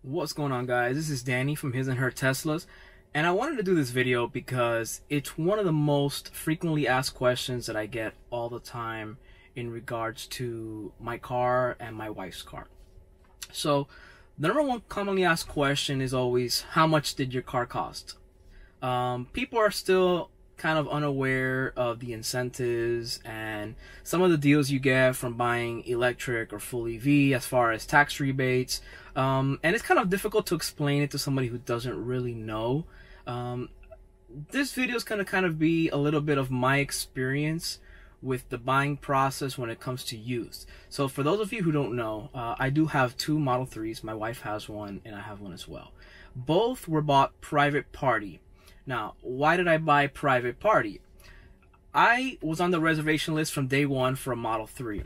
What's going on, guys? This is Danny from His and Her Teslas, and I wanted to do this video because it's one of the most frequently asked questions that I get all the time in regards to my car and my wife's car. So the number one commonly asked question is always, how much did your car cost? People are still kind of unaware of the incentives and some of the deals you get from buying electric or full EV as far as tax rebates, and it's kind of difficult to explain it to somebody who doesn't really know. This video is going to kind of be a little bit of my experience with the buying process when it comes to used. So for those of you who don't know, I do have two Model 3s. My wife has one and I have one as well. Both were bought private party. Now, why did I buy private party? I was on the reservation list from day one for a Model 3.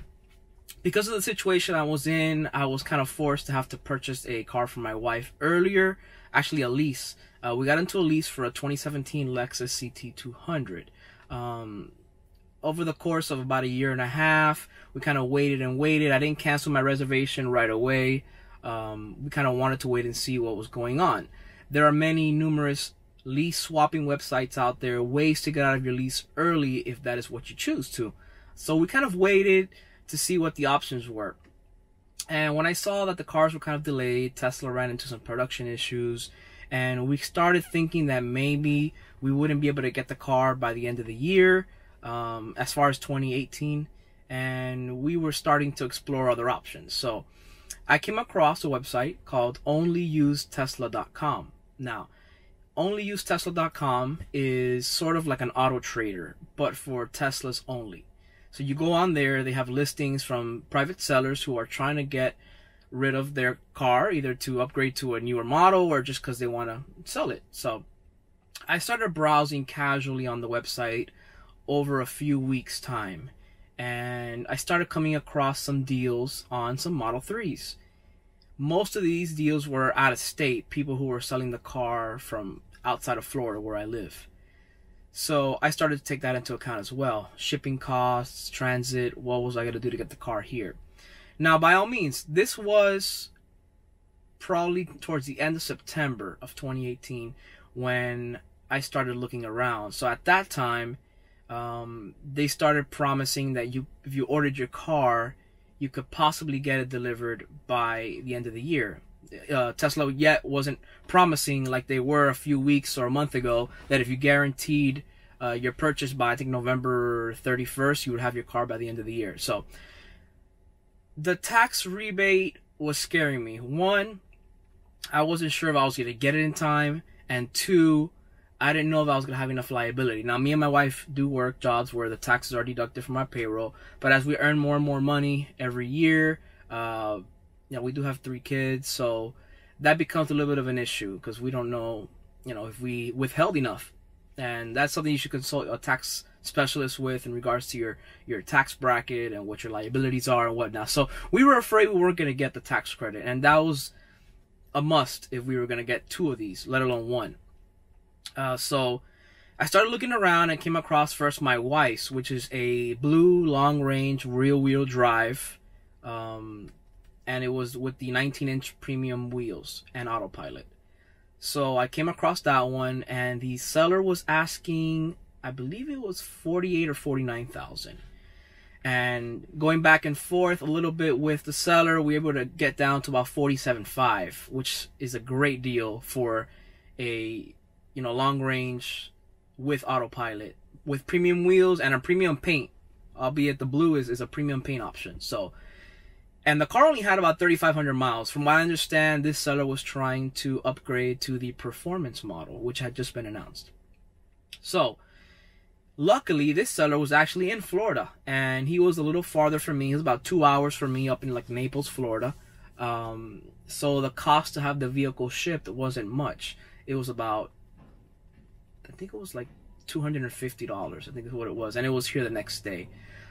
Because of the situation I was in, I was kind of forced to have to purchase a car for my wife earlier, actually a lease. We got into a lease for a 2017 Lexus CT200. Over the course of about a year and a half, we kind of waited and waited. I didn't cancel my reservation right away. We kind of wanted to wait and see what was going on. There are numerous lease swapping websites out there, ways to get out of your lease early if that is what you choose to. So we kind of waited to see what the options were. And when I saw that the cars were kind of delayed, Tesla ran into some production issues, and we started thinking that maybe we wouldn't be able to get the car by the end of the year, as far as 2018, and we were starting to explore other options. So I came across a website called onlyusedtesla.com. Now, onlyusedtesla.com is sort of like an auto trader, but for Teslas only. So you go on there, they have listings from private sellers who are trying to get rid of their car, either to upgrade to a newer model or just because they want to sell it. So I started browsing casually on the website over a few weeks' time, and I started coming across some deals on some Model 3s. Most of these deals were out of state, people who were selling the car from outside of Florida where I live. So I started to take that into account as well. Shipping costs, transit, what was I going to do to get the car here? Now, by all means, this was probably towards the end of September of 2018 when I started looking around. So at that time, they started promising that if you ordered your car, you could possibly get it delivered by the end of the year. Tesla yet wasn't promising like they were a few weeks or a month ago that if you guaranteed your purchase by, I think, November 31st, you would have your car by the end of the year. So the tax rebate was scaring me. One, I wasn't sure if I was going to get it in time, and two, I didn't know if I was going to have enough liability. Now, me and my wife do work jobs where the taxes are deducted from our payroll, but as we earn more and more money every year, we do have 3 kids, so that becomes a little bit of an issue because we don't know, if we withheld enough. And that's something you should consult a tax specialist with in regards to your tax bracket and what your liabilities are and whatnot. So we were afraid we weren't going to get the tax credit, and that was a must if we were going to get 2 of these, let alone 1. So I started looking around and came across first my wife's, which is a blue long-range rear-wheel drive, and it was with the 19-inch premium wheels and autopilot. So I came across that one, and the seller was asking, I believe it was $48,000 or $49,000. And going back and forth a little bit with the seller, we were able to get down to about $47,500, which is a great deal for a long range with autopilot, with premium wheels and a premium paint, albeit the blue is a premium paint option. So, and the car only had about 3,500 miles. From what I understand, this seller was trying to upgrade to the performance model, which had just been announced. So, luckily, this seller was actually in Florida, and he was a little farther from me. He was about 2 hours from me up in like Naples, Florida. So the cost to have the vehicle shipped wasn't much. It was about, I think it was like $250, I think is what it was, and it was here the next day.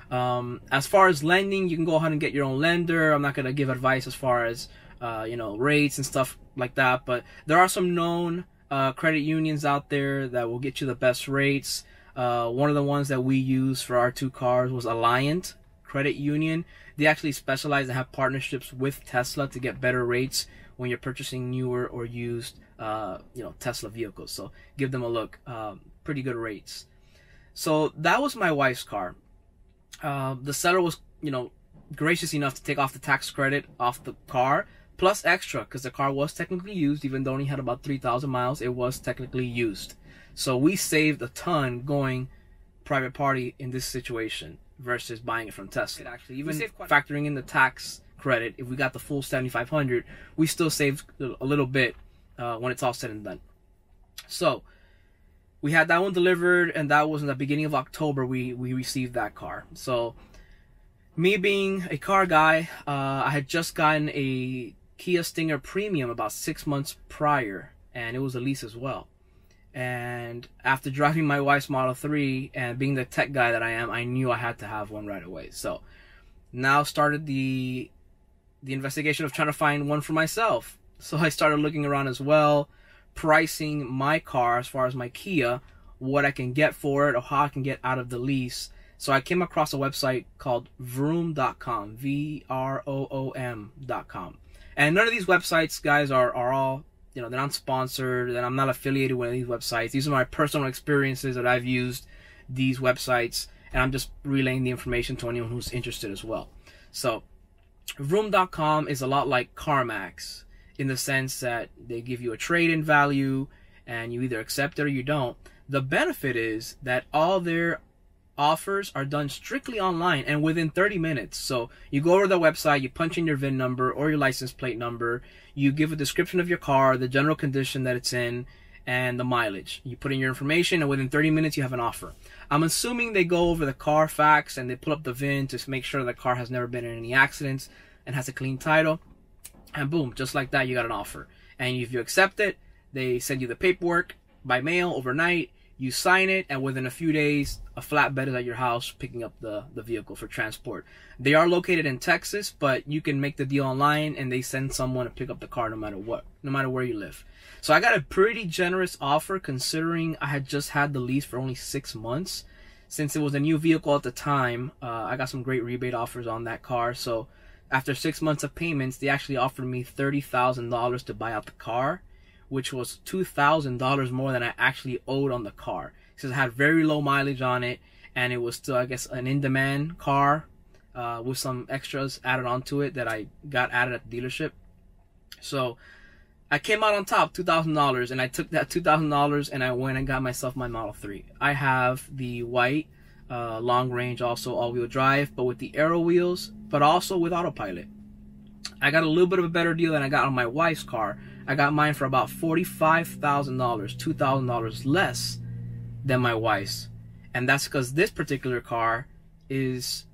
As far as lending, you can go ahead and get your own lender. I'm not going to give advice as far as rates and stuff like that, but there are some known credit unions out there that will get you the best rates. One of the ones that we used for our 2 cars was Alliant Credit Union. They actually specialize and have partnerships with Tesla to get better rates when you're purchasing newer or used, Tesla vehicles. So give them a look. Pretty good rates. So that was my wife's car. The seller was, gracious enough to take off the tax credit off the car, plus extra, because the car was technically used. Even though it only had about 3,000 miles, it was technically used. So we saved a ton going private party in this situation versus buying it from Tesla. Actually, even factoring in the tax credit, if we got the full 7,500, we still saved a little bit when it's all said and done. So we had that one delivered, and that was in the beginning of October we received that car. So me being a car guy, I had just gotten a Kia Stinger Premium about 6 months prior, and it was a lease as well. And after driving my wife's Model 3 and being the tech guy that I am, I knew I had to have one right away. So now started the investigation of trying to find one for myself. So I started looking around as well, pricing my car as far as my Kia, what I can get for it or how I can get out of the lease. So I came across a website called Vroom.com, VROOM.com. And none of these websites, guys, are all, they're not sponsored, and I'm not affiliated with these websites. These are my personal experiences that I've used these websites, and I'm just relaying the information to anyone who's interested as well. So Vroom.com is a lot like CarMax in the sense that they give you a trade-in value, and you either accept it or you don't. The benefit is that all their offers are done strictly online and within 30 minutes. So you go over to the website, you punch in your VIN number or your license plate number, you give a description of your car, the general condition that it's in, and the mileage. You put in your information, and within 30 minutes you have an offer. I'm assuming they go over the Carfax and they pull up the VIN to make sure the car has never been in any accidents and has a clean title, and boom, just like that, you got an offer. And if you accept it, they send you the paperwork by mail overnight. You sign it, and within a few days, a flatbed is at your house picking up the vehicle for transport. They are located in Texas, but you can make the deal online, and they send someone to pick up the car no matter what, no matter where you live. So I got a pretty generous offer considering I had just had the lease for only 6 months. Since it was a new vehicle at the time, I got some great rebate offers on that car. So after 6 months of payments, they actually offered me $30,000 to buy out the car, which was $2,000 more than I actually owed on the car. Because it had very low mileage on it, and it was still, I guess, an in-demand car with some extras added onto it that I got added at the dealership. So I came out on top, $2,000, and I took that $2,000 and I went and got myself my Model 3. I have the white, long range, also all-wheel drive, but with the Aero wheels, but also with autopilot. I got a little bit of a better deal than I got on my wife's car. I got mine for about $45,000, $2,000 less than my wife's. And that's because this particular car is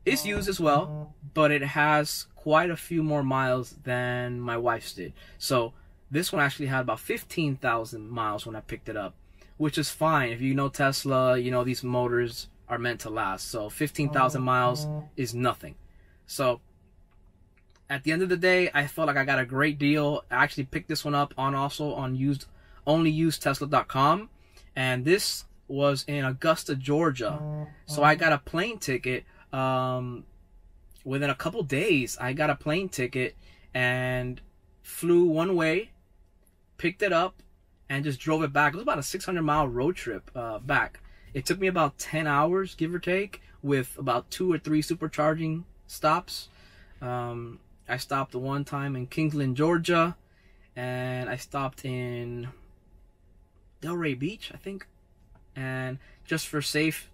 used as well, but it has quite a few more miles than my wife's did. So this one actually had about 15,000 miles when I picked it up, which is fine. If you know Tesla, you know these motors are meant to last. So 15,000 miles is nothing. So at the end of the day, I felt like I got a great deal. I actually picked this one up on onlyusedtesla.com, and this was in Augusta, Georgia. So I got a plane ticket within a couple days. I got a plane ticket and flew one way, picked it up, and just drove it back. It was about a 600-mile road trip back. It took me about 10 hours, give or take, with about 2 or 3 supercharging stops. I stopped one time in Kingsland, Georgia, and I stopped in Delray Beach, I think. And just for safe,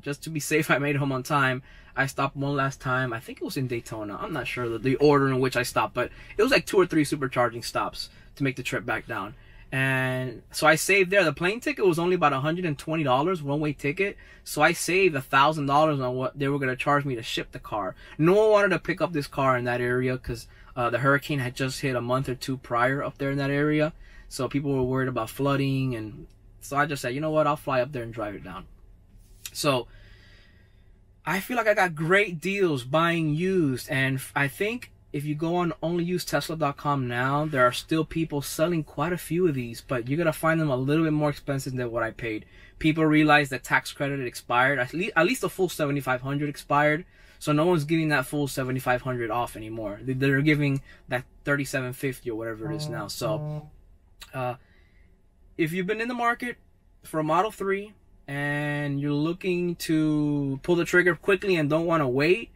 just to be safe, I made it home on time. I stopped one last time. I think it was in Daytona. I'm not sure the order in which I stopped, but it was like 2 or 3 supercharging stops to make the trip back down. And so I saved there. The plane ticket was only about $120, one-way ticket. So I saved $1,000 on what they were going to charge me to ship the car. No one wanted to pick up this car in that area because the hurricane had just hit a month or 2 prior up there in that area. So people were worried about flooding. And so I just said, you know what, I'll fly up there and drive it down. So I feel like I got great deals buying used. And I think if you go on onlyusetesla.com now, there are still people selling quite a few of these, but you're gonna find them a little bit more expensive than what I paid. People realize that tax credit expired. At least the full 7,500 expired, so no one's giving that full 7,500 off anymore. They're giving that 3,750 or whatever it is now. So if you've been in the market for a Model 3 and you're looking to pull the trigger quickly and don't want to wait,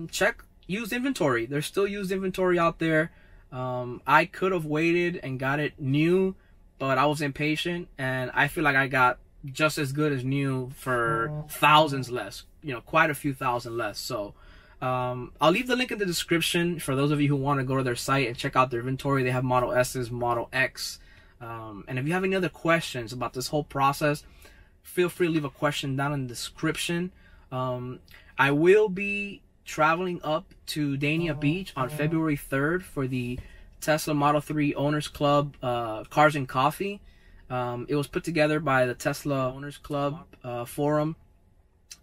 check used inventory. There's still used inventory out there. I could have waited and got it new, but I was impatient, and I feel like I got just as good as new for thousands less, quite a few thousand less. So I'll leave the link in the description for those of you who want to go to their site and check out their inventory. They have Model S's, Model X, and if you have any other questions about this whole process, feel free to leave a question down in the description. I will be traveling up to Dania Beach on February 3rd for the Tesla Model 3 Owners Club Cars and Coffee. It was put together by the Tesla Owners Club forum,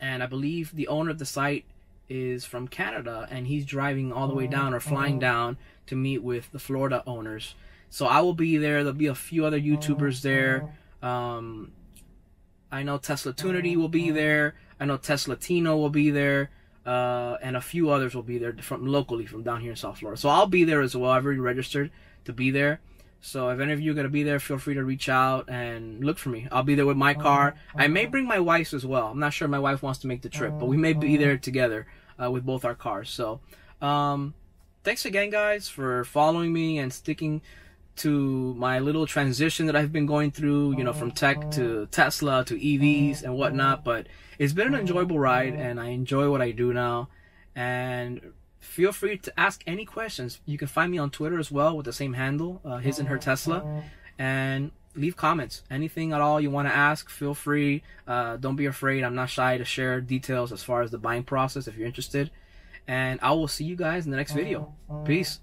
and I believe the owner of the site is from Canada, and he's driving all the way down or flying down to meet with the Florida owners. So I will be there. There'll be a few other YouTubers there. I know Tesla Tunity will be there. I know Tesla Tino will be there. And a few others will be there from locally from down here in South Florida. So I'll be there as well. I've already registered to be there. So if any of you are going to be there, feel free to reach out and look for me. I'll be there with my car. I may bring my wife's as well. I'm not sure if my wife wants to make the trip, but we may be there together with both our cars. So thanks again, guys, for following me and sticking to my little transition that I've been going through, from tech to Tesla to EVs and whatnot. But it's been an enjoyable ride, and I enjoy what I do now. And feel free to ask any questions. You can find me on Twitter as well with the same handle, his and her Tesla, and leave comments. Anything at all you want to ask, feel free. Don't be afraid. I'm not shy to share details as far as the buying process if you're interested. And I will see you guys in the next video. Peace.